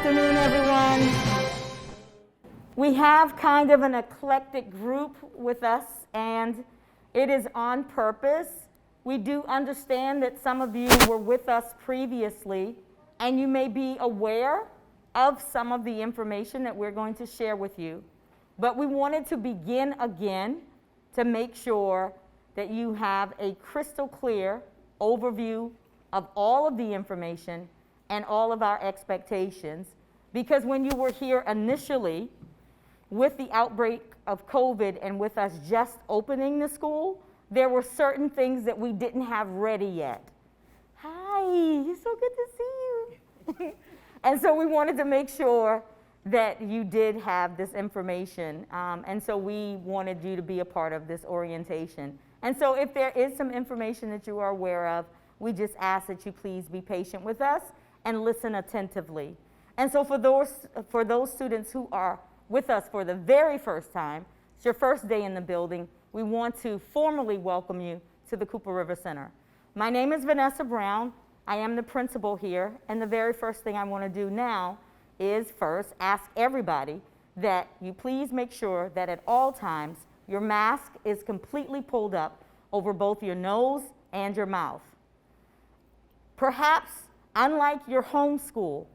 afternoon, everyone. We have kind of an eclectic group with us, and it is on purpose. We do understand that some of you were with us previously, and you may be aware of some of the information that we're going to share with you. But we wanted to begin again to make sure that you have a crystal clear overview of all of the information and all of our expectations. Because when you were here initially with the outbreak of COVID and with us just opening the school, there were certain things that we didn't have ready yet. Hi, it's so good to see you. And so we wanted to make sure that you did have this information. And so we wanted you to be a part of this orientation. And so if there is some information that you are aware of, we just ask that you please be patient with us and listen attentively. And so for those students who are with us for the very first time, it's your first day in the building, we want to formally welcome you to the Cooper River Center. My name is Vanessa Brown. I am the principal here, and the very first thing I want to do now is first ask everybody that you please make sure that at all times your mask is completely pulled up over both your nose and your mouth. Perhaps, unlike your home school,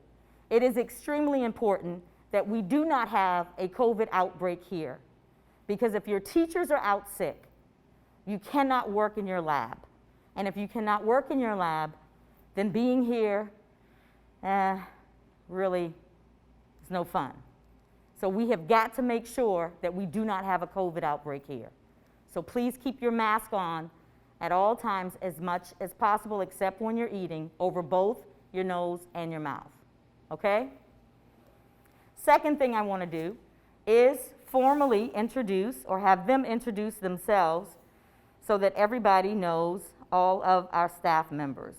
it is extremely important that we do not have a COVID outbreak here. Because if your teachers are out sick, you cannot work in your lab. And if you cannot work in your lab, then being here really is no fun. So we have got to make sure that we do not have a COVID outbreak here. So please keep your mask on at all times as much as possible, except when you're eating, over both your nose and your mouth, okay? Second thing I want to do is formally introduce or have them introduce themselves so that everybody knows all of our staff members.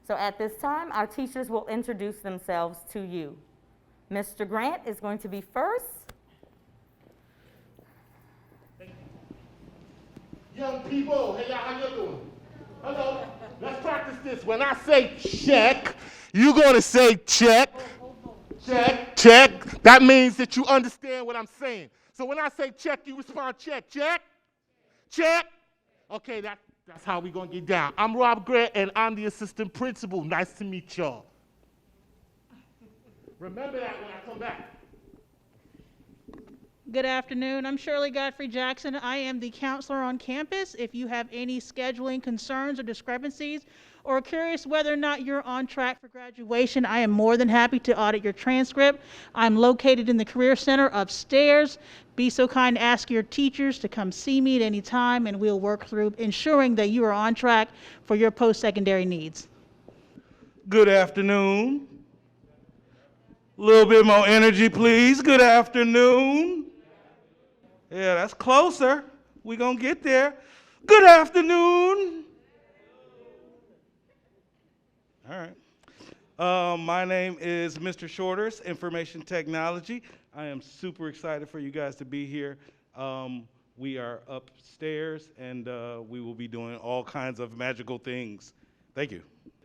So at this time, our teachers will introduce themselves to you. Mr. Grant is going to be first. Young people, hey y'all, how you doing? Hello, let's practice this. When I say check, you're gonna say check, check, check. That means that you understand what I'm saying. So when I say check, you respond check, check, check. Okay, that's how we're gonna get down. I'm Rob Grant, and I'm the assistant principal. Nice to meet y'all. Remember that when I come back. Good afternoon. I'm Shirley Godfrey Jackson. I am the counselor on campus. If you have any scheduling concerns or discrepancies, or are curious whether or not you're on track for graduation, I am more than happy to audit your transcript. I'm located in the Career Center upstairs. Be so kind to ask your teachers to come see me at any time, and we'll work through ensuring that you are on track for your post-secondary needs. Good afternoon. A little bit more energy, please. Good afternoon. Yeah, that's closer. We're going to get there. Good afternoon. All right. My name is Mr. Shorters, Information Technology. I am super excited for you guys to be here. We are upstairs, and we will be doing all kinds of magical things. Thank you.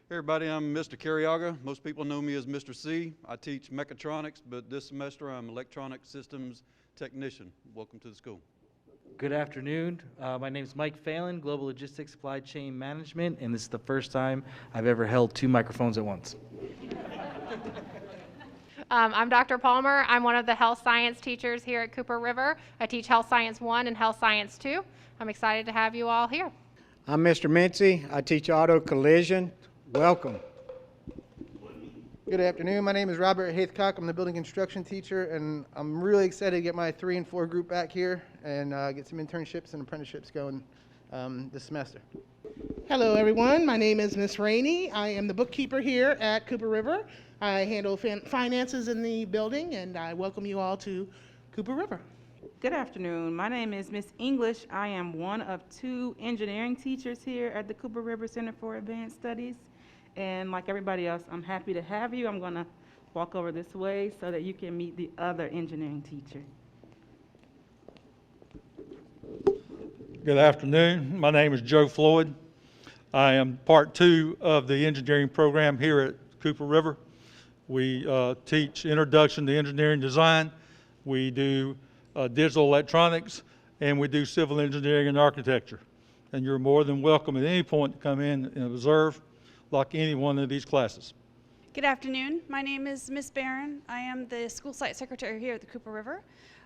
Hey everybody, I'm Mr. Carriaga. Most people know me as Mr. C. I teach mechatronics, but this semester I'm electronic systems technician. Welcome to the school. Good afternoon. My name is Mike Phelan, Global Logistics Supply Chain Management, and this is the first time I've ever held two microphones at once. I'm Dr. Palmer. I'm one of the health science teachers here at Cooper River. I teach Health Science 1 and Health Science 2. I'm excited to have you all here. I'm Mr. Mincy. I teach auto collision. Welcome. Good afternoon. My name is Robert Haithcock. I'm the building construction teacher, and I'm really excited to get my 3 and 4 group back here and get some internships and apprenticeships going this semester. Hello, everyone. My name is Miss Rainey. I am the bookkeeper here at Cooper River. I handle finances in the building, and I welcome you all to Cooper River. Good afternoon. My name is Miss English. I am one of 2 engineering teachers here at the Cooper River Center for Advanced Studies. And like everybody else, I'm happy to have you. I'm going to walk over this way so that you can meet the other engineering teacher. Good afternoon. My name is Joe Floyd. I am part 2 of the engineering program here at Cooper River. We teach Introduction to Engineering Design. We do digital electronics, and we do civil engineering and architecture. And you're more than welcome at any point to come in and observe like any one of these classes. Good afternoon. My name is Miss Barron. I am the school site secretary here at the Cooper River.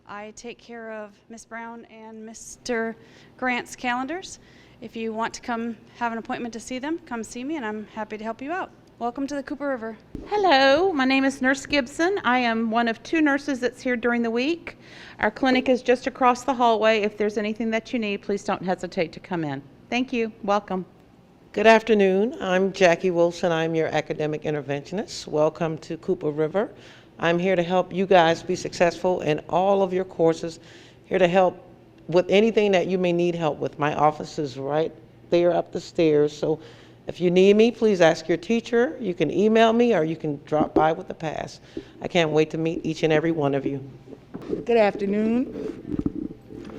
I take care of Miss Brown and Mr. Grant's calendars. If you want to come have an appointment to see them, come see me and I'm happy to help you out. Welcome to the Cooper River. Hello, my name is Nurse Gibson. I am one of 2 nurses that's here during the week. Our clinic is just across the hallway. If there's anything that you need, please don't hesitate to come in. Thank you. Welcome. Good afternoon. I'm Jackie Wilson. I'm your academic interventionist. Welcome to Cooper River. I'm here to help you guys be successful in all of your courses, here to help with anything that you may need help with. My office is right there up the stairs, so if you need me, please ask your teacher. You can email me or you can drop by with a pass. I can't wait to meet each and every one of you. Good afternoon.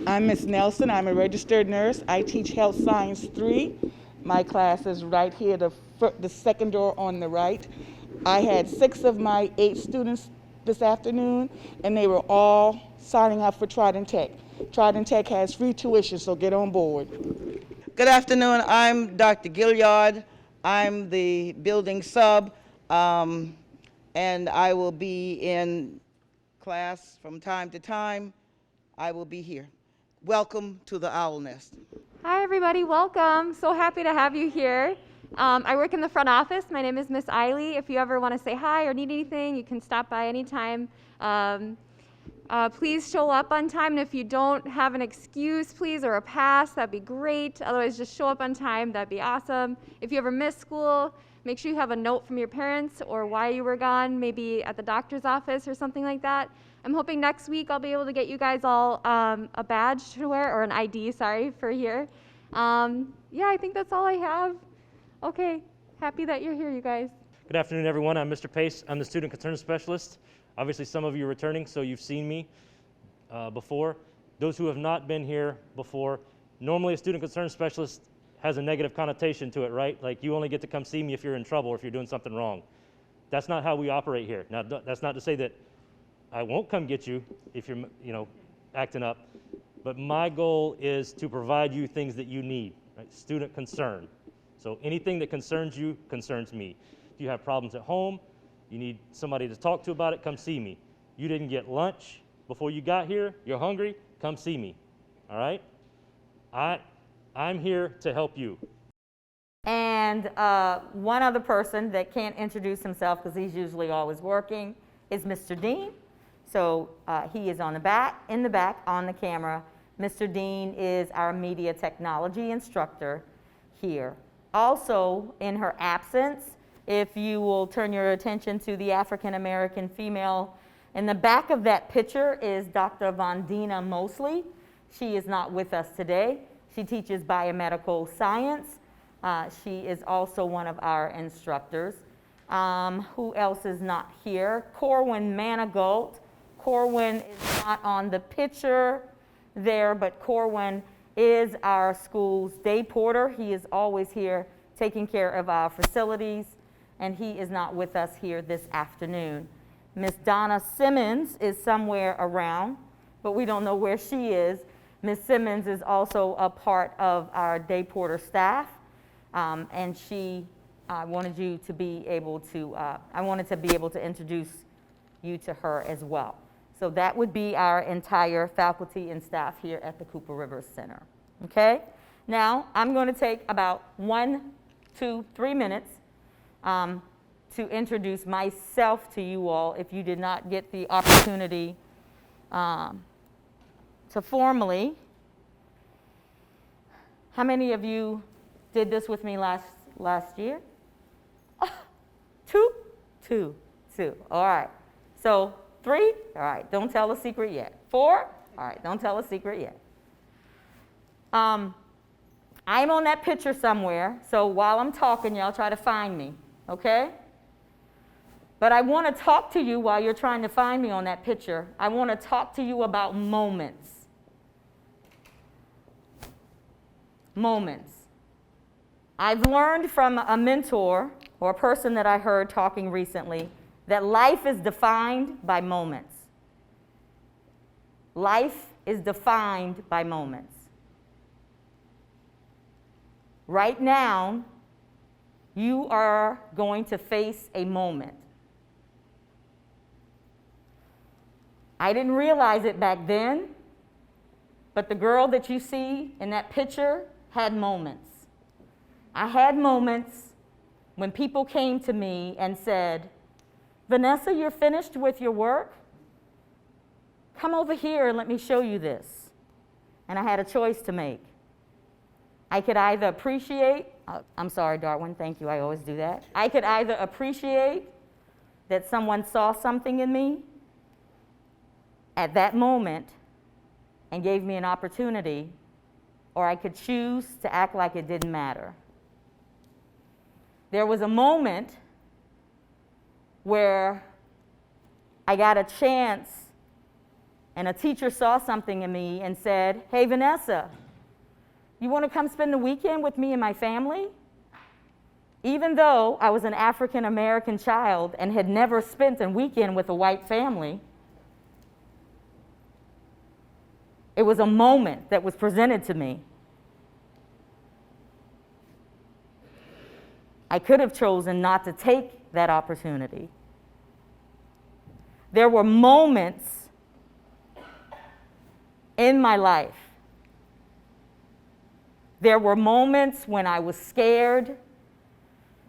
I'm Ms. Nelson. I'm a registered nurse. I teach Health Science 3. My class is right here, the second door on the right. I had 6 of my 8 students this afternoon, and they were all signing up for Trident Tech. Trident Tech has free tuition, so get on board. Good afternoon. I'm Dr. Gilliard. I'm the building sub, and I will be in class from time to time. I will be here. Welcome to the Owl Nest. Hi everybody, welcome. So happy to have you here. I work in the front office. My name is Miss Eiley. If you ever want to say hi or need anything, you can stop by anytime. Please show up on time, and if you don't have an excuse, please, or a pass, that'd be great. Otherwise, just show up on time. That'd be awesome. If you ever miss school, make sure you have a note from your parents or why you were gone, maybe at the doctor's office or something like that. I'm hoping next week I'll be able to get you guys all a badge to wear, or an ID, sorry, for here. Yeah, I think that's all I have. Okay, happy that you're here, you guys. Good afternoon, everyone. I'm Mr. Pace. I'm the Student Concern Specialist. Obviously, some of you are returning, so you've seen me before. Those who have not been here before, normally a Student Concern Specialist has a negative connotation to it, right? Like, you only get to come see me if you're in trouble or if you're doing something wrong. That's not how we operate here. Now, that's not to say that I won't come get you if you're, acting up, but my goal is to provide you things that you need, right? Student concern. So anything that concerns you concerns me. If you have problems at home, you need somebody to talk to about it, come see me. You didn't get lunch before you got here, you're hungry, come see me, all right? I'm here to help you. And one other person that can't introduce himself because he's usually always working is Mr. Dean. So he is in the back on the camera. Mr. Dean is our media technology instructor here. Also, in her absence, if you will turn your attention to the African American female, in the back of that picture is Dr. Vondina Mosley. She is not with us today. She teaches biomedical science. She is also one of our instructors. Who else is not here? Corwin Manigault. Corwin is not on the picture there, but Corwin is our school's day porter. He is always here taking care of our facilities, and he is not with us here this afternoon. Miss Donna Simmons is somewhere around, but we don't know where she is. Miss Simmons is also a part of our day porter staff, and I wanted to be able to introduce you to her as well. So that would be our entire faculty and staff here at the Cooper River Center. Okay? Now, I'm going to take about 1, 2, 3 minutes to introduce myself to you all if you did not get the opportunity to formally. How many of you did this with me last year? Oh, 2? 2. All right. So 3? All right. Don't tell a secret yet. 4? All right. Don't tell a secret yet. I'm on that picture somewhere, so while I'm talking, y'all try to find me, okay? But I want to talk to you while you're trying to find me on that picture. I want to talk to you about moments. Moments. I've learned from a mentor or a person that I heard talking recently that life is defined by moments. Life is defined by moments. Right now, you are going to face a moment. I didn't realize it back then, but the girl that you see in that picture had moments. I had moments when people came to me and said, Vanessa, you're finished with your work? Come over here and let me show you this. And I had a choice to make. I could either appreciate, I'm sorry, Darwin, thank you, I always do that. I could either appreciate that someone saw something in me at that moment and gave me an opportunity, or I could choose to act like it didn't matter. There was a moment where I got a chance and a teacher saw something in me and said, hey, Vanessa, you want to come spend the weekend with me and my family? Even though I was an African American child and had never spent a weekend with a white family, it was a moment that was presented to me. I could have chosen not to take that opportunity. There were moments in my life. There were moments when I was scared.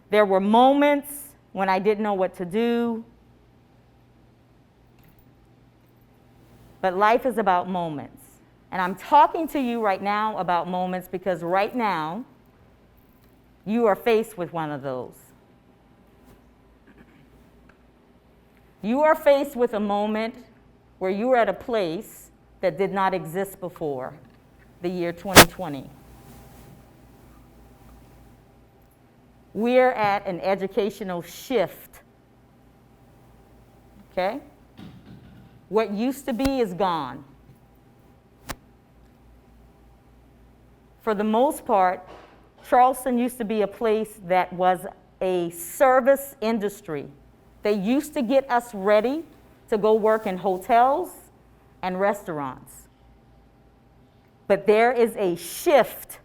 There were moments when I didn't know what to do. But life is about moments. And I'm talking to you right now about moments because right now, you are faced with one of those. You are faced with a moment where you are at a place that did not exist before the year 2020. We're at an educational shift, okay? What used to be is gone. For the most part, Charleston used to be a place that was a service industry. They used to get us ready to go work in hotels and restaurants. But there is a shift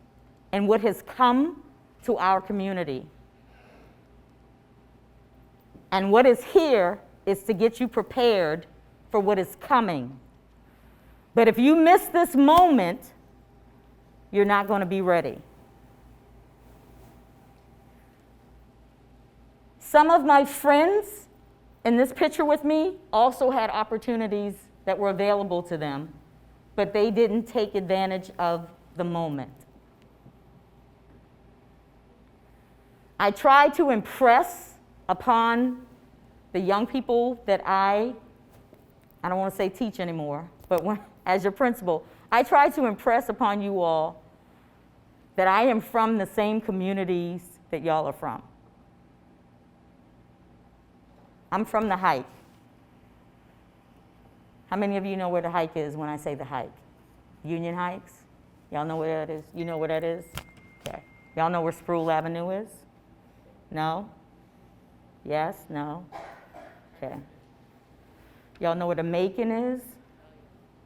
in what has come to our community. And what is here is to get you prepared for what is coming. But if you miss this moment, you're not going to be ready. Some of my friends in this picture with me also had opportunities that were available to them, but they didn't take advantage of the moment. I try to impress upon the young people that I don't want to say teach anymore, but as your principal, I try to impress upon you all that I am from the same communities that y'all are from. I'm from the Hike. How many of you know where the Hike is when I say the Hike? Union Heights? Y'all know where that is? You know where that is? Okay. Y'all know where Sproul Avenue is? No? Yes? No? Okay. Y'all know where the Macon is?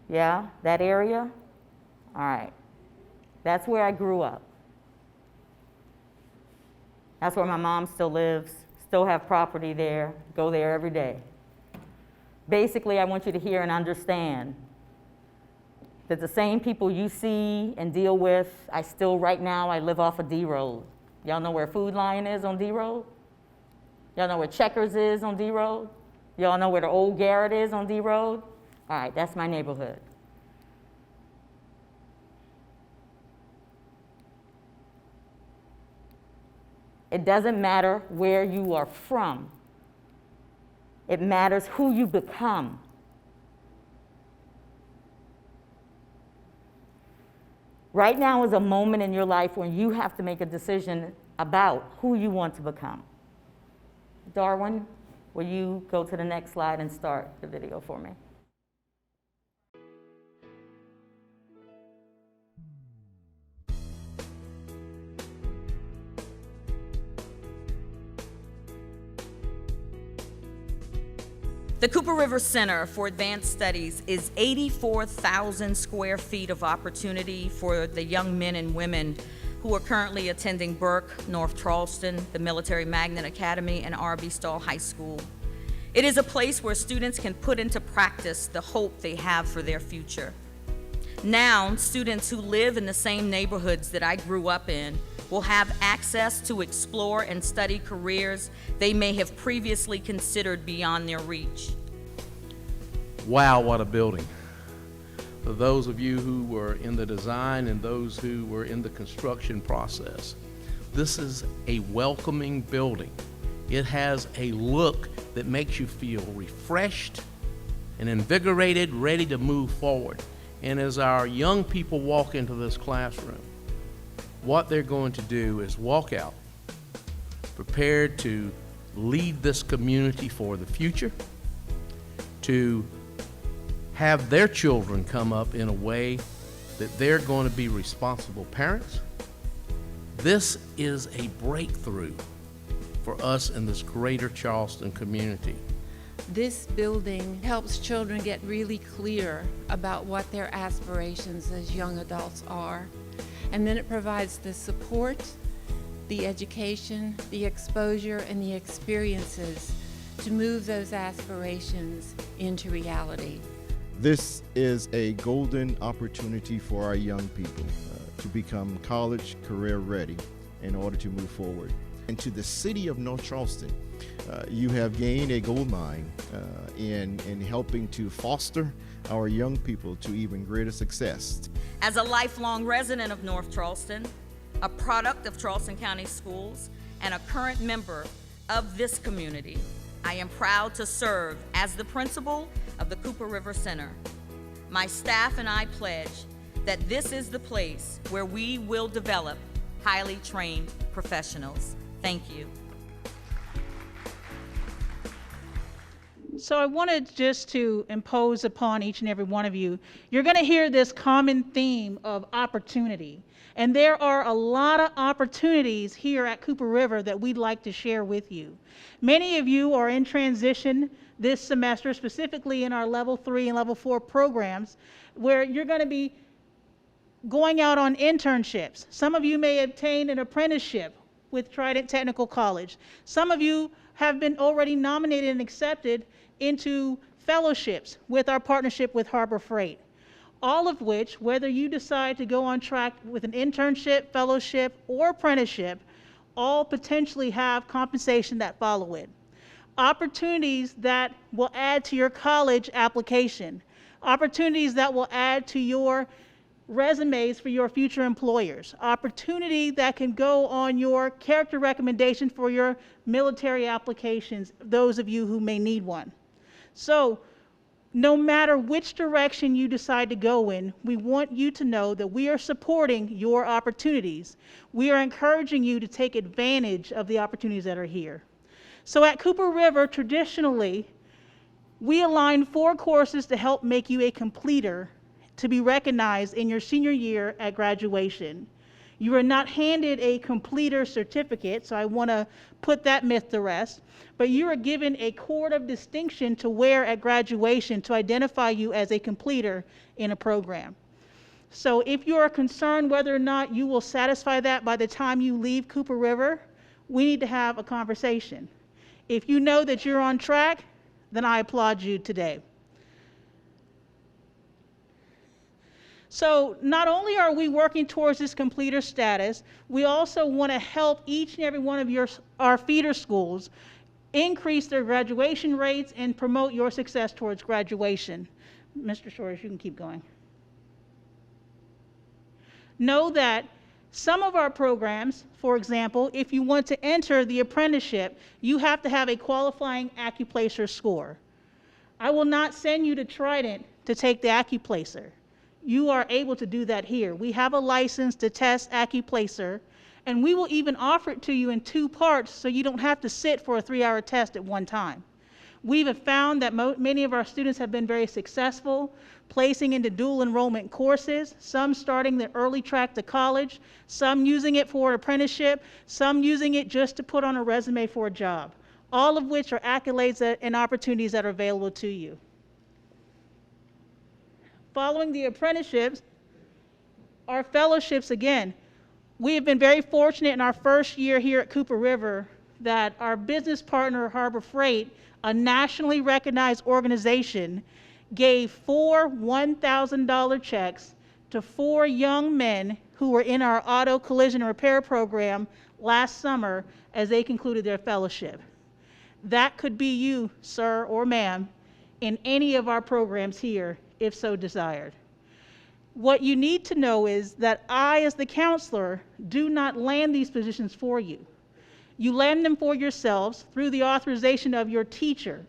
Yeah? That area? All right. That's where I grew up. That's where my mom still lives, still have property there, go there every day. Basically, I want you to hear and understand that the same people you see and deal with, right now, I live off of D Road. Y'all know where Food Lion is on D Road? Y'all know where Checkers is on D Road? Y'all know where the old Garrett is on D Road? All right, that's my neighborhood. It doesn't matter where you are from. It matters who you become. Right now is a moment in your life when you have to make a decision about who you want to become. Darwin, will you go to the next slide and start the video for me? The Cooper River Center for Advanced Studies is 84,000 square feet of opportunity for the young men and women who are currently attending Burke, North Charleston, the Military Magnet Academy, and R.B. Stahl High School. It is a place where students can put into practice the hope they have for their future. Now, students who live in the same neighborhoods that I grew up in will have access to explore and study careers they may have previously considered beyond their reach. Wow, what a building. For those of you who were in the design and those who were in the construction process, this is a welcoming building. It has a look that makes you feel refreshed and invigorated, ready to move forward. And as our young people walk into this classroom, what they're going to do is walk out prepared to lead this community for the future, to have their children come up in a way that they're going to be responsible parents. This is a breakthrough for us in this greater Charleston community. This building helps children get really clear about what their aspirations as young adults are. And then it provides the support, the education, the exposure, and the experiences to move those aspirations into reality. This is a golden opportunity for our young people to become college career ready in order to move forward. And to the city of North Charleston, you have gained a gold mine in helping to foster our young people to even greater success. As a lifelong resident of North Charleston, a product of Charleston County Schools, and a current member of this community, I am proud to serve as the principal of the Cooper River Center. My staff and I pledge that this is the place where we will develop highly trained professionals. Thank you. So I wanted just to impose upon each and every one of you, you're going to hear this common theme of opportunity. And there are a lot of opportunities here at Cooper River that we'd like to share with you. Many of you are in transition this semester, specifically in our Level 3 and Level 4 programs, where you're going to be going out on internships. Some of you may obtain an apprenticeship with Trident Technical College. Some of you have been already nominated and accepted into fellowships with our partnership with Harbor Freight. All of which, whether you decide to go on track with an internship, fellowship, or apprenticeship, all potentially have compensation that follow it. Opportunities that will add to your college application. Opportunities that will add to your resumes for your future employers. Opportunity that can go on your character recommendation for your military applications, those of you who may need one. So, no matter which direction you decide to go in, we want you to know that we are supporting your opportunities. We are encouraging you to take advantage of the opportunities that are here. So at Cooper River, traditionally, we align 4 courses to help make you a completer to be recognized in your senior year at graduation. You are not handed a completer certificate, so I want to put that myth to rest, but you are given a cord of distinction to wear at graduation to identify you as a completer in a program. So if you are concerned whether or not you will satisfy that by the time you leave Cooper River, we need to have a conversation. If you know that you're on track, then I applaud you today. So not only are we working towards this completer status, we also want to help each and every one of our feeder schools increase their graduation rates and promote your success towards graduation. Mr. Shores, you can keep going. Know that some of our programs, for example, if you want to enter the apprenticeship, you have to have a qualifying AccuPlacer score. I will not send you to Trident to take the AccuPlacer. You are able to do that here. We have a license to test AccuPlacer, and we will even offer it to you in 2 parts so you don't have to sit for a 3-hour test at one time. We've found that many of our students have been very successful, placing into dual enrollment courses, some starting the early track to college, some using it for an apprenticeship, some using it just to put on a resume for a job. all of which are accolades and opportunities that are available to you. Following the apprenticeships, our fellowships again. We have been very fortunate in our first year here at Cooper River that our business partner, Harbor Freight, a nationally recognized organization, gave 4 $1,000 checks to 4 young men who were in our auto collision repair program last summer as they concluded their fellowship. That could be you, sir or ma'am, in any of our programs here, if so desired. What you need to know is that I, as the counselor, do not land these positions for you. You land them for yourselves through the authorization of your teacher.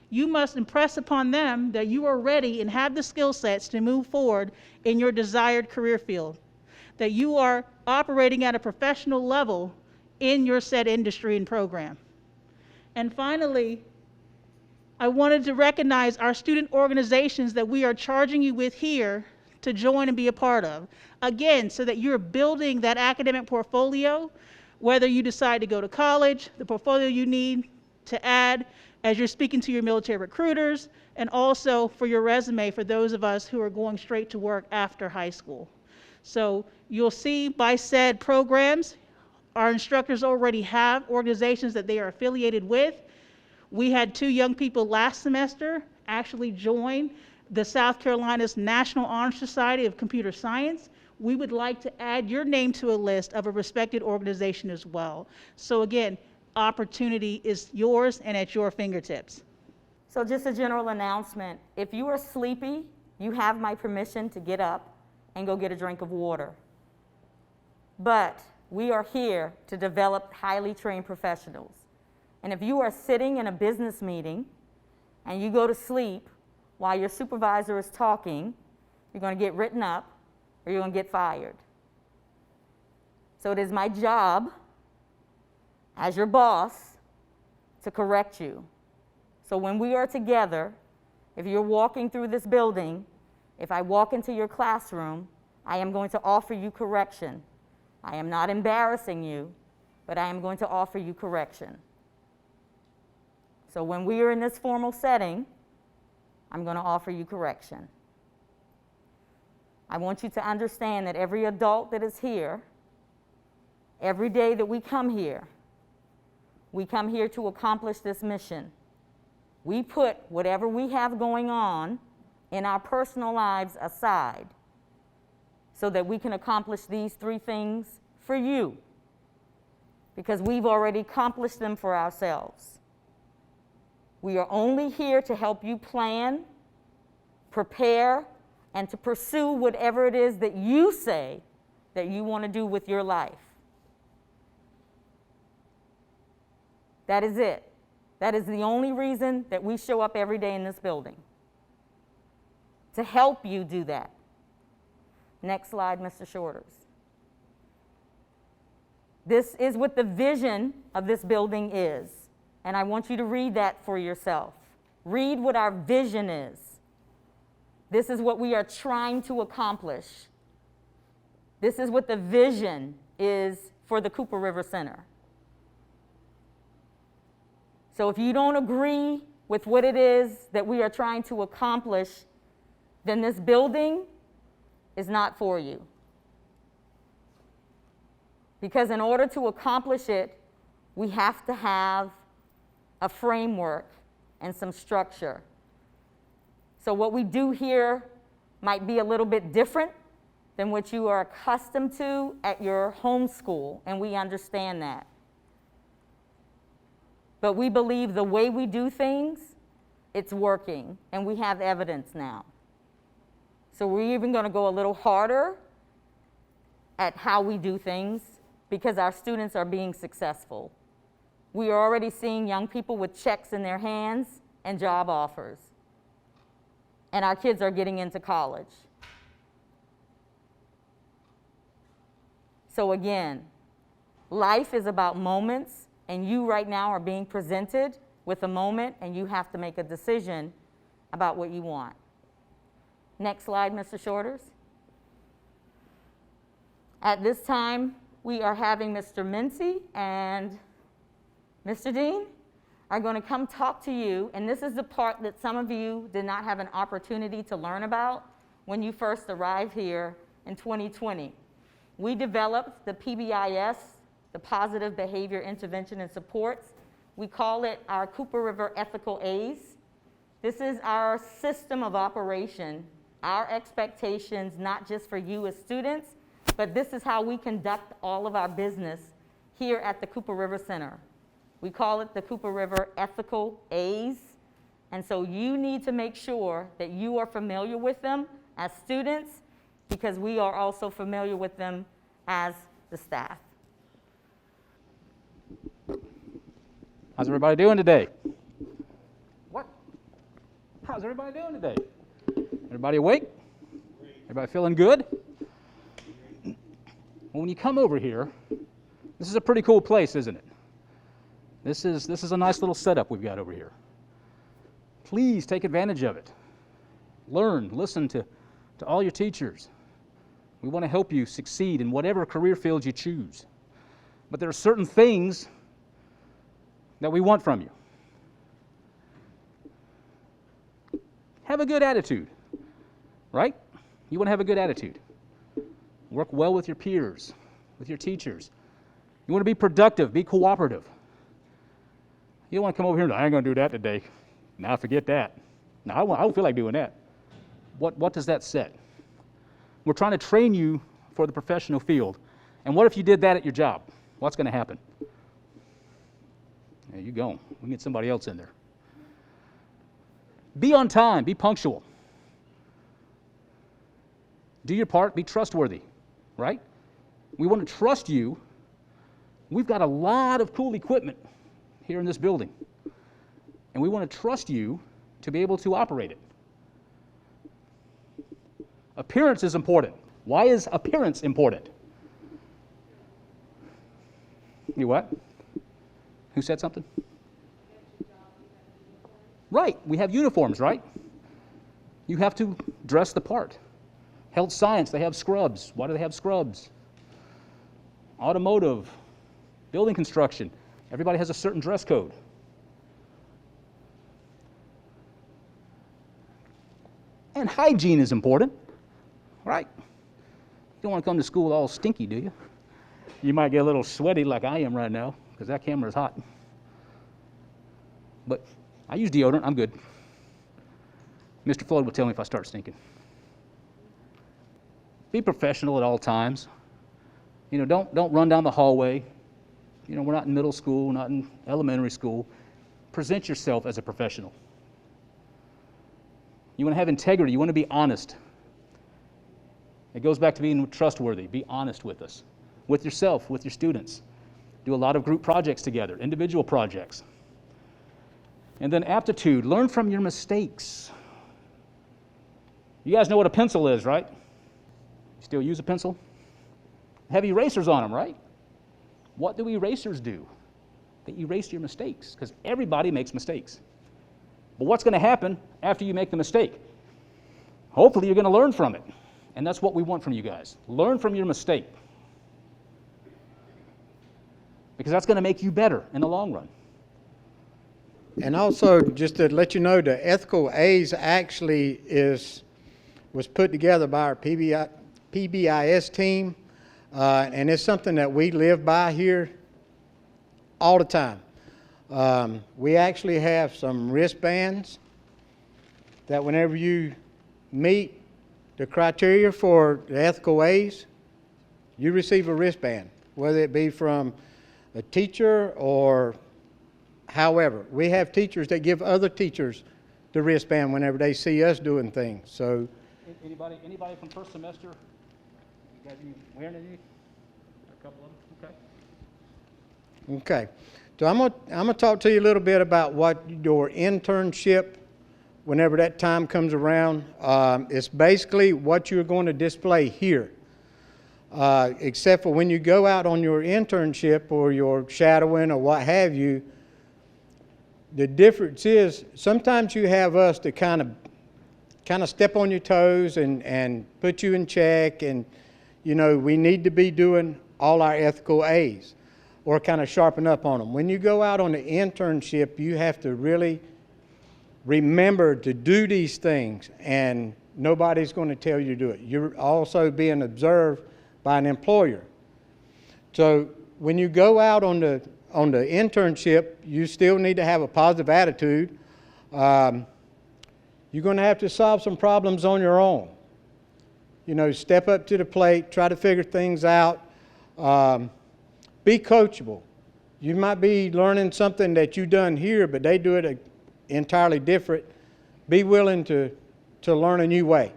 You must impress upon them that you are ready and have the skill sets to move forward in your desired career field, that you are operating at a professional level in your said industry and program. And finally, I wanted to recognize our student organizations that we are charging you with here to join and be a part of. Again, so that you're building that academic portfolio, whether you decide to go to college, the portfolio you need to add as you're speaking to your military recruiters, and also for your resume for those of us who are going straight to work after high school. So you'll see by said programs, our instructors already have organizations that they are affiliated with. We had 2 young people last semester actually join the South Carolina's National Honor Society of Computer Science. We would like to add your name to a list of a respected organization as well. So again, opportunity is yours and at your fingertips. So just a general announcement, if you are sleepy, you have my permission to get up and go get a drink of water. But we are here to develop highly trained professionals. And if you are sitting in a business meeting and you go to sleep while your supervisor is talking, you're going to get written up or you're going to get fired. So it is my job as your boss to correct you. So when we are together, if you're walking through this building, if I walk into your classroom, I am going to offer you correction. I am not embarrassing you, but I am going to offer you correction. So when we are in this formal setting, I'm going to offer you correction. I want you to understand that every adult that is here, every day that we come here to accomplish this mission. We put whatever we have going on in our personal lives aside so that we can accomplish these 3 things for you, because we've already accomplished them for ourselves. We are only here to help you plan, prepare, and to pursue whatever it is that you say that you want to do with your life. That is it. That is the only reason that we show up every day in this building, to help you do that. Next slide, Mr. Shorters. This is what the vision of this building is, and I want you to read that for yourself. Read what our vision is. This is what we are trying to accomplish. This is what the vision is for the Cooper River Center. So if you don't agree with what it is that we are trying to accomplish, then this building is not for you. Because in order to accomplish it, we have to have a framework and some structure. So what we do here might be a little bit different than what you are accustomed to at your home school, and we understand that. But we believe the way we do things, it's working, and we have evidence now. So we're even going to go a little harder at how we do things because our students are being successful. We are already seeing young people with checks in their hands and job offers. And our kids are getting into college. So again, life is about moments, and you right now are being presented with a moment, and you have to make a decision about what you want. Next slide, Mr. Shorters. At this time, we are having Mr. Mincy and Mr. Dean are going to come talk to you, and this is the part that some of you did not have an opportunity to learn about when you first arrived here in 2020. We developed the PBIS, the Positive Behavior Intervention and Supports. We call it our Cooper River Ethical A's. This is our system of operation, our expectations, not just for you as students, but this is how we conduct all of our business here at the Cooper River Center. We call it the Cooper River Ethical A's, and so you need to make sure that you are familiar with them as students, because we are also familiar with them as the staff. How's everybody doing today? What? How's everybody doing today? Everybody awake? Everybody feeling good? Well, when you come over here, this is a pretty cool place, isn't it? This is a nice little setup we've got over here. Please take advantage of it. Learn, listen to all your teachers. We want to help you succeed in whatever career field you choose. But there are certain things that we want from you. Have a good attitude, right? You want to have a good attitude. Work well with your peers, with your teachers. You want to be productive, be cooperative. You don't want to come over here and I ain't going to do that today. Now forget that. No, I don't feel like doing that. What does that set? We're trying to train you for the professional field. And what if you did that at your job? What's going to happen? There you go. We can get somebody else in there. Be on time. Be punctual. Do your part. Be trustworthy, right? We want to trust you. We've got a lot of cool equipment here in this building, and we want to trust you to be able to operate it. Appearance is important. Why is appearance important? You what? Who said something? Right, we have uniforms, right? You have to dress the part. Health science, they have scrubs. Why do they have scrubs? Automotive, building construction, everybody has a certain dress code. And hygiene is important, right? You don't want to come to school all stinky, do you? You might get a little sweaty like I am right now, because that camera is hot. But I use deodorant, I'm good. Mr. Floyd will tell me if I start stinking. Be professional at all times. You know, don't run down the hallway. You know, we're not in middle school, not in elementary school. Present yourself as a professional. You want to have integrity, you want to be honest. It goes back to being trustworthy. Be honest with us, with yourself, with your students. Do a lot of group projects together, individual projects. And then aptitude, learn from your mistakes. You guys know what a pencil is, right? You still use a pencil? Have erasers on them, right? What do erasers do? They erase your mistakes, because everybody makes mistakes. But what's going to happen after you make the mistake? Hopefully you're going to learn from it. And that's what we want from you guys. Learn from your mistake. Because that's going to make you better in the long run. And also, just to let you know, the Ethical A's actually was put together by our PBIS team, and it's something that we live by here all the time. We actually have some wristbands that whenever you meet the criteria for the Ethical A's, you receive a wristband, whether it be from a teacher or however. We have teachers that give other teachers the wristband whenever they see us doing things. So, anybody from first semester? You guys wearing any? A couple of them. Okay. Okay. So I'm gonna talk to you a little bit about what your internship, whenever that time comes around, it's basically what you're going to display here. Except for when you go out on your internship or your shadowing or what have you, the difference is sometimes you have us to kind of step on your toes and put you in check, and you know we need to be doing all our ethical A's. or kind of sharpen up on them. When you go out on the internship, you have to really remember to do these things, and nobody's going to tell you to do it. You're also being observed by an employer. So when you go out on the internship, you still need to have a positive attitude. You're going to have to solve some problems on your own. You know, step up to the plate, try to figure things out. Be coachable. You might be learning something that you've done here, but they do it entirely different. Be willing to learn a new way.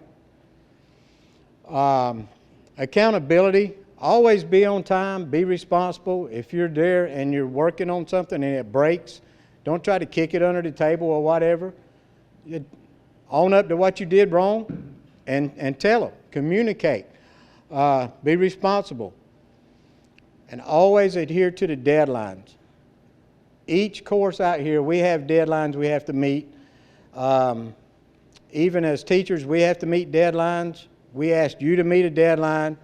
Accountability. Always be on time. Be responsible. If you're there and you're working on something and it breaks, don't try to kick it under the table or whatever. Own up to what you did wrong and tell them. Communicate. Be responsible. And always adhere to the deadlines. Each course out here, we have deadlines we have to meet. Even as teachers, we have to meet deadlines. We ask you to meet a deadline.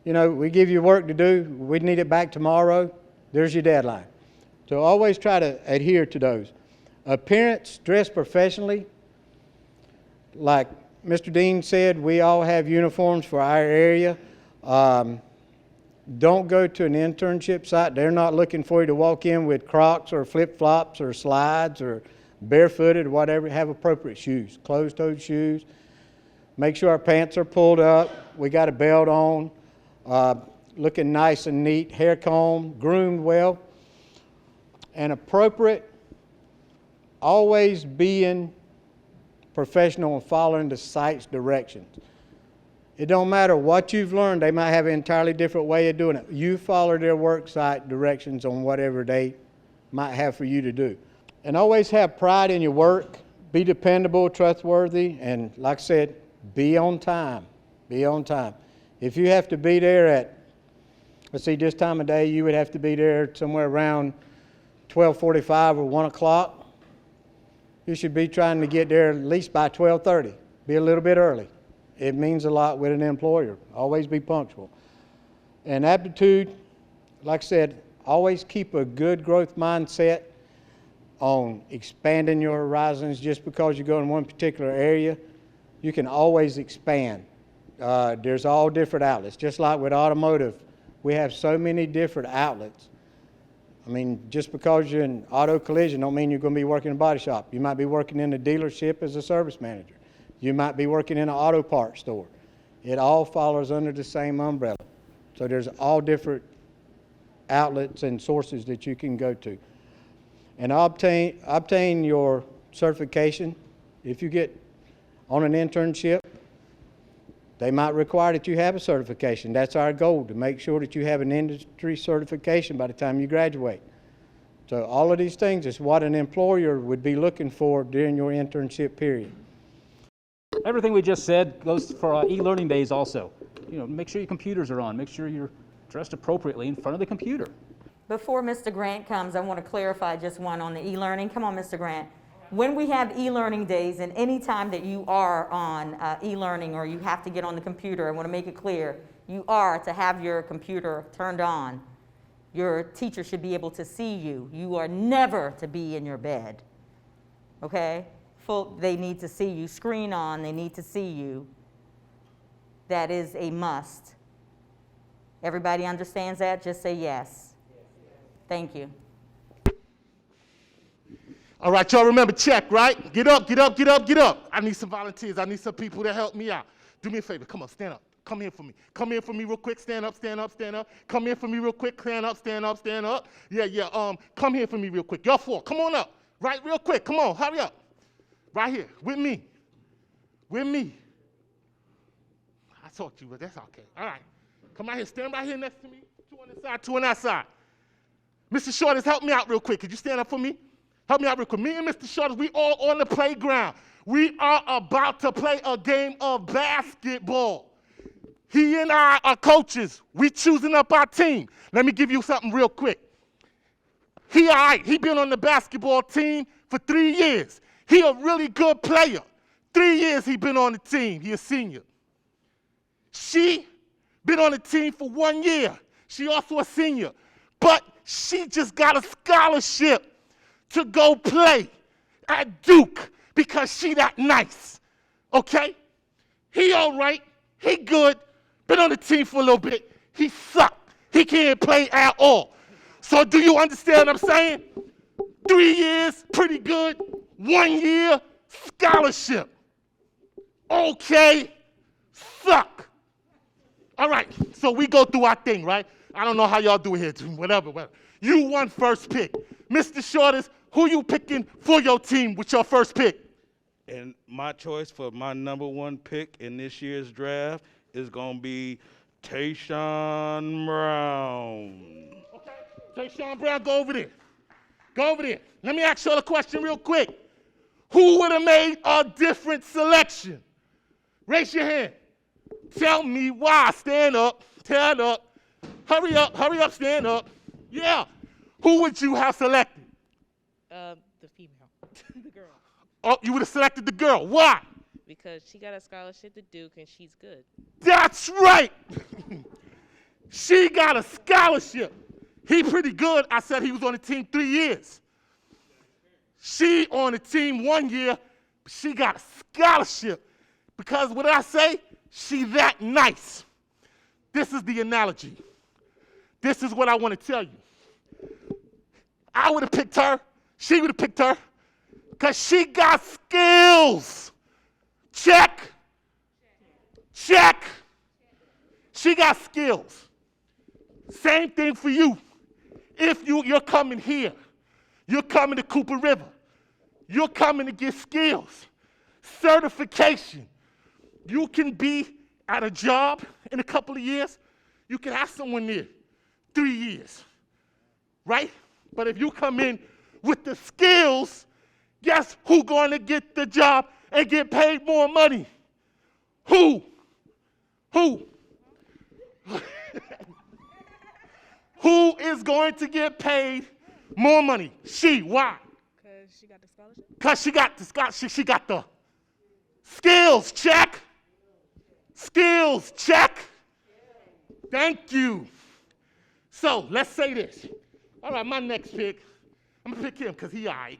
You know, we give you work to do. We need it back tomorrow. There's your deadline. So always try to adhere to those. Appearance, dress professionally. Like Mr. Dean said, we all have uniforms for our area. Don't go to an internship site. They're not looking for you to walk in with Crocs or flip-flops or slides or barefooted or whatever. Have appropriate shoes, closed-toed shoes. Make sure our pants are pulled up. We got a belt on. Looking nice and neat, hair combed, groomed well. And appropriate, always being professional and following the site's directions. It don't matter what you've learned. They might have an entirely different way of doing it. You follow their work site directions on whatever they might have for you to do. And always have pride in your work. Be dependable, trustworthy, and like I said, be on time. Be on time. If you have to be there at, let's see, this time of day, you would have to be there somewhere around 12:45 or 1 o'clock. You should be trying to get there at least by 12:30. Be a little bit early. It means a lot with an employer. Always be punctual. And aptitude, like I said, always keep a good growth mindset on expanding your horizons. Just because you go in one particular area, you can always expand. There's all different outlets. Just like with automotive, we have so many different outlets. I mean, just because you're in auto collision don't mean you're going to be working in a body shop. You might be working in a dealership as a service manager. You might be working in an auto parts store. It all follows under the same umbrella. So there's all different outlets and sources that you can go to. And obtain your certification. If you get on an internship, they might require that you have a certification. That's our goal, to make sure that you have an industry certification by the time you graduate. So all of these things is what an employer would be looking for during your internship period. Everything we just said goes for e-learning days also. You know, make sure your computers are on. Make sure you're dressed appropriately in front of the computer. Before Mr. Grant comes, I want to clarify just one on the e-learning. Come on, Mr. Grant. When we have e-learning days, and any time that you are on e-learning or you have to get on the computer, I want to make it clear, you are to have your computer turned on. Your teacher should be able to see you. You are never to be in your bed, okay? They need to see you. Screen on, they need to see you. That is a must. Everybody understands that? Just say yes. Thank you. All right, y'all remember check, right? Get up, get up, get up, get up. I need some volunteers. I need some people to help me out. Do me a favor. Come on, stand up. Come here for me. Come here for me real quick. Stand up, stand up, stand up. Come here for me real quick. Stand up, stand up, stand up. Yeah. Come here for me real quick. Y'all four, come on up. Right, real quick. Come on, hurry up. Right here, with me. With me. I talked to you, but that's okay. All right. Come out here. Stand right here next to me. Two on this side, two on that side. Mr. Shorters, help me out real quick. Could you stand up for me? Help me out real quick. Me and Mr. Shorters, we all on the playground. We are about to play a game of basketball. He and I are coaches. We choosing up our team. Let me give you something real quick. He all right. He been on the basketball team for 3 years. He a really good player. 3 years he been on the team. He a senior. She been on the team for 1 year. She also a senior. But she just got a scholarship to go play at Duke because she that nice, okay? He all right, he good, been on the team for a little bit. He sucked. He can't play at all. So do you understand what I'm saying? 3 years, pretty good. 1 year, scholarship. Okay, suck. All right, so we go through our thing, right? I don't know how y'all do it here, whatever. You won first pick. Mr. Shorters, who you picking for your team with your first pick? And my choice for my number one pick in this year's draft is going to be Tayshaun Brown. Okay, Tayshaun Brown, go over there. Go over there. Let me ask y'all a question real quick. Who would have made a different selection? Raise your hand. Tell me why. Stand up. Stand up. Hurry up, stand up. Yeah. Who would you have selected? The female, the girl. Oh, you would have selected the girl. Why? Because she got a scholarship to Duke and she's good. That's right. She got a scholarship. He pretty good. I said he was on the team 3 years. She on the team 1 year, but she got a scholarship. Because what did I say? She that nice. This is the analogy. This is what I want to tell you. I would have picked her. She would have picked her. Because she got skills. Check. Check. She got skills. Same thing for you. If you're coming here, you're coming to Cooper River, you're coming to get skills, certification. You can be at a job in a couple of years. You can have someone there 3 years, right? But if you come in with the skills, guess who's going to get the job and get paid more money? Who? Who is going to get paid more money? She. Why? Because she got the scholarship. Because she got the scholarship. She got the skills. Check. Skills. Check. Thank you. So let's say this. All right, my next pick, I'm going to pick him because he all right.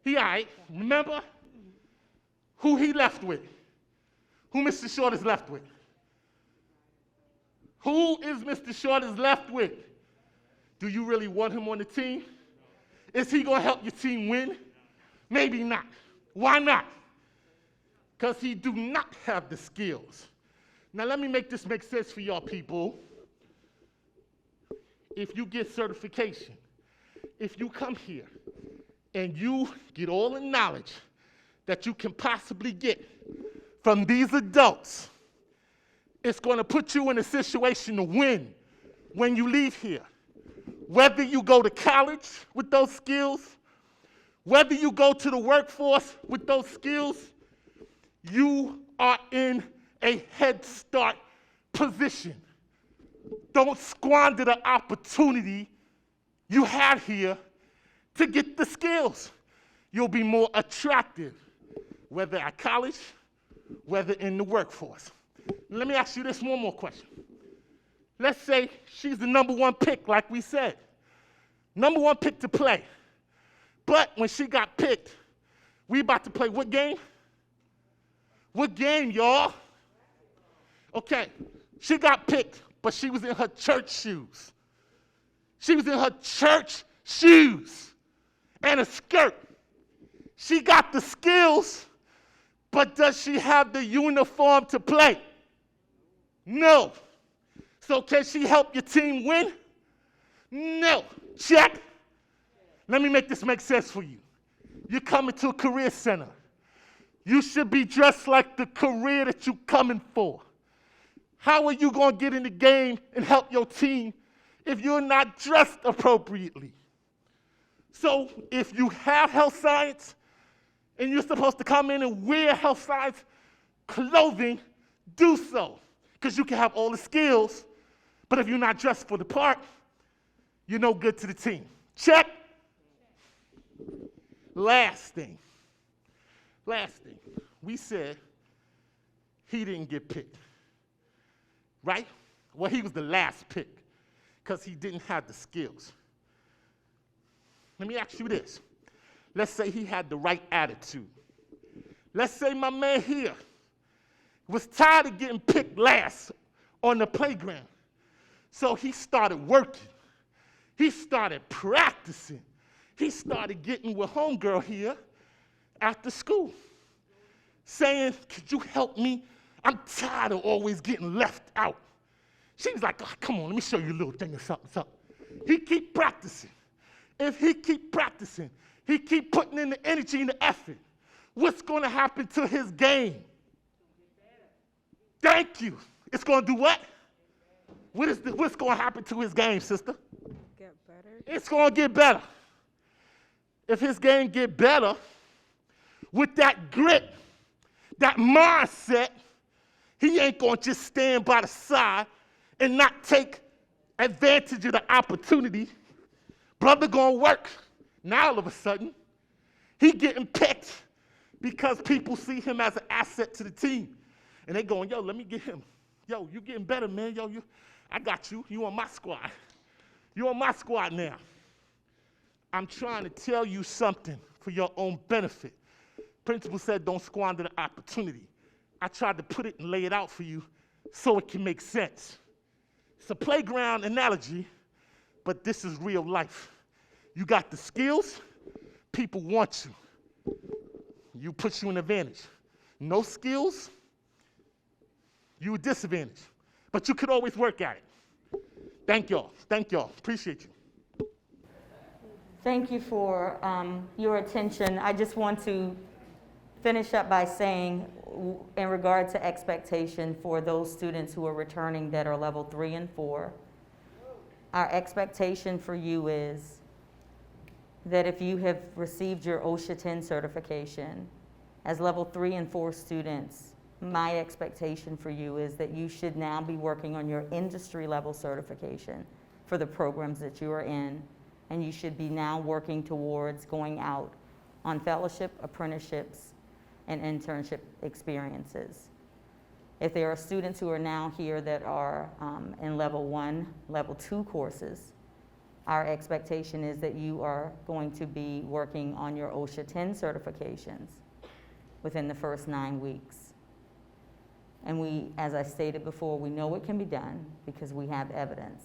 He all right. Remember who he left with? Who Mr. Short is left with? Who is Mr. Short is left with? Do you really want him on the team? Is he going to help your team win? Maybe not. Why not? Because he do not have the skills. Now let me make this make sense for y'all people. If you get certification, if you come here and you get all the knowledge that you can possibly get from these adults, it's going to put you in a situation to win when you leave here. Whether you go to college with those skills, whether you go to the workforce with those skills, you are in a head start position. Don't squander the opportunity you have here to get the skills. You'll be more attractive, whether at college, whether in the workforce. Let me ask you this one more question. Let's say she's the number one pick, like we said. Number one pick to play. But when she got picked, we about to play what game? What game, y'all? Okay, she got picked, but she was in her church shoes. She was in her church shoes and a skirt. She got the skills, but does she have the uniform to play? No. So can she help your team win? No. Check. Let me make this make sense for you. You're coming to a career center. You should be dressed like the career that you're coming for. How are you going to get in the game and help your team if you're not dressed appropriately? So if you have health science and you're supposed to come in and wear health science clothing, do so. Because you can have all the skills, but if you're not dressed for the part, you're no good to the team. Check. Last thing. We said he didn't get picked, right? Well, he was the last pick. because he didn't have the skills. Let me ask you this. Let's say he had the right attitude. Let's say my man here was tired of getting picked last on the playground. So he started working. He started practicing. He started getting with homegirl here after school, saying, could you help me? I'm tired of always getting left out. She was like, oh, come on, let me show you a little thing or something. He keep practicing. If he keep practicing, he keep putting in the energy and the effort, what's going to happen to his game? Thank you. It's going to do what? What's going to happen to his game, sister? Get better. It's going to get better. If his game get better, with that grit, that mindset, he ain't going to just stand by the side and not take advantage of the opportunity. Brother going to work. Now all of a sudden, he getting picked because people see him as an asset to the team. And they going, yo, let me get him. Yo, you getting better, man. Yo, I got you. You on my squad. You on my squad now. I'm trying to tell you something for your own benefit. Principal said don't squander the opportunity. I tried to put it and lay it out for you so it can make sense. It's a playground analogy, but this is real life. You got the skills, people want you. You put you in advantage. No skills, you a disadvantage. But you could always work at it. Thank y'all. Thank y'all. Appreciate you. Thank you for your attention. I just want to finish up by saying, in regard to expectation for those students who are returning that are level 3 and 4, our expectation for you is that if you have received your OSHA 10 certification as level 3 and 4 students, my expectation for you is that you should now be working on your industry level certification for the programs that you are in, and you should be now working towards going out on fellowship, apprenticeships, and internship experiences. If there are students who are now here that are in level 1, level 2 courses, our expectation is that you are going to be working on your OSHA 10 certifications within the first 9 weeks. And we, as I stated before, we know it can be done because we have evidence.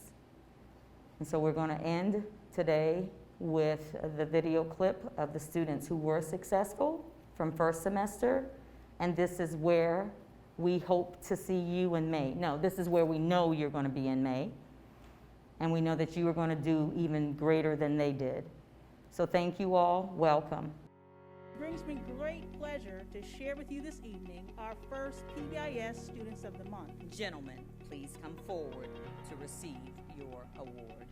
And so we're going to end today with the video clip of the students who were successful from first semester, and this is where we hope to see you in May. No, this is where we know you're going to be in May, and we know that you are going to do even greater than they did. So thank you all. Welcome. It brings me great pleasure to share with you this evening our first PBIS Students of the Month. Gentlemen, please come forward to receive your award.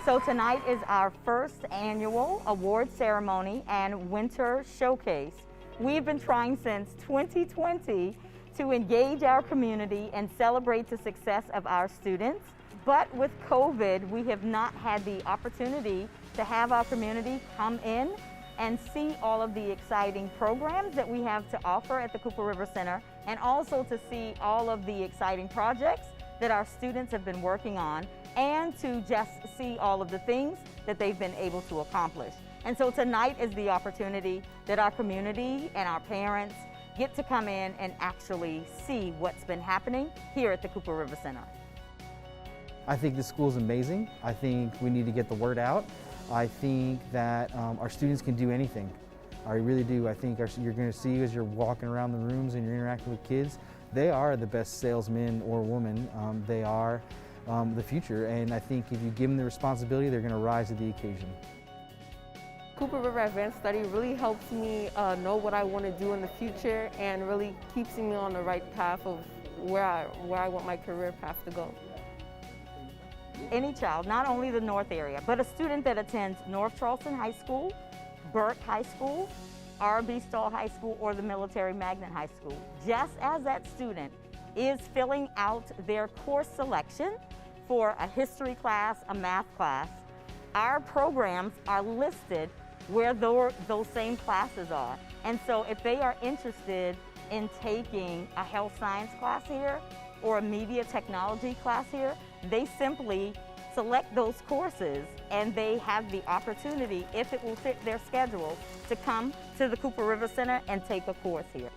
So tonight is our first annual award ceremony and winter showcase. We've been trying since 2020 to engage our community and celebrate the success of our students. But with COVID, we have not had the opportunity to have our community come in and see all of the exciting programs that we have to offer at the Cooper River Center, and also to see all of the exciting projects that our students have been working on, and to just see all of the things that they've been able to accomplish. And so tonight is the opportunity that our community and our parents get to come in and actually see what's been happening here at the Cooper River Center. I think this school is amazing. I think we need to get the word out. I think that our students can do anything. I really do. I think you're going to see as you're walking around the rooms and you're interacting with kids, they are the best salesmen or women. They are the future, and I think if you give them the responsibility, they're going to rise to the occasion. Cooper River Advanced Study really helps me know what I want to do in the future, and really keeps me on the right path of where I want my career path to go. Any child, not only the North area, but a student that attends North Charleston High School, Burke High School, R.B. Stall High School, or the Military Magnet High School, just as that student is filling out their course selection for a history class, a math class, our programs are listed where those same classes are. And so if they are interested in taking a health science class here, or a media technology class here, they simply select those courses and they have the opportunity, if it will fit their schedule, to come to the Cooper River Center and take a course here.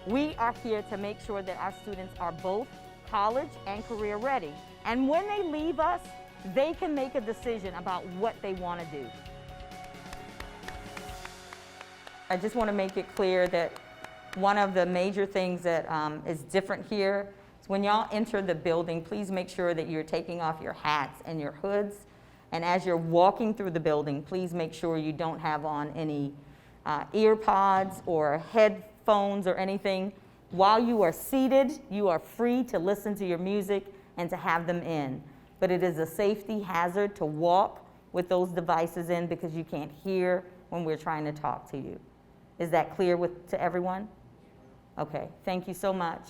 We are here to make sure that our students are both college and career ready. And when they leave us, they can make a decision about what they want to do. I just want to make it clear that one of the major things that is different here is when y'all enter the building, please make sure that you're taking off your hats and your hoods. And as you're walking through the building, please make sure you don't have on any ear pods or headphones or anything. While you are seated, you are free to listen to your music and to have them in. But it is a safety hazard to walk with those devices in because you can't hear when we're trying to talk to you. Is that clear to everyone? Okay, thank you so much.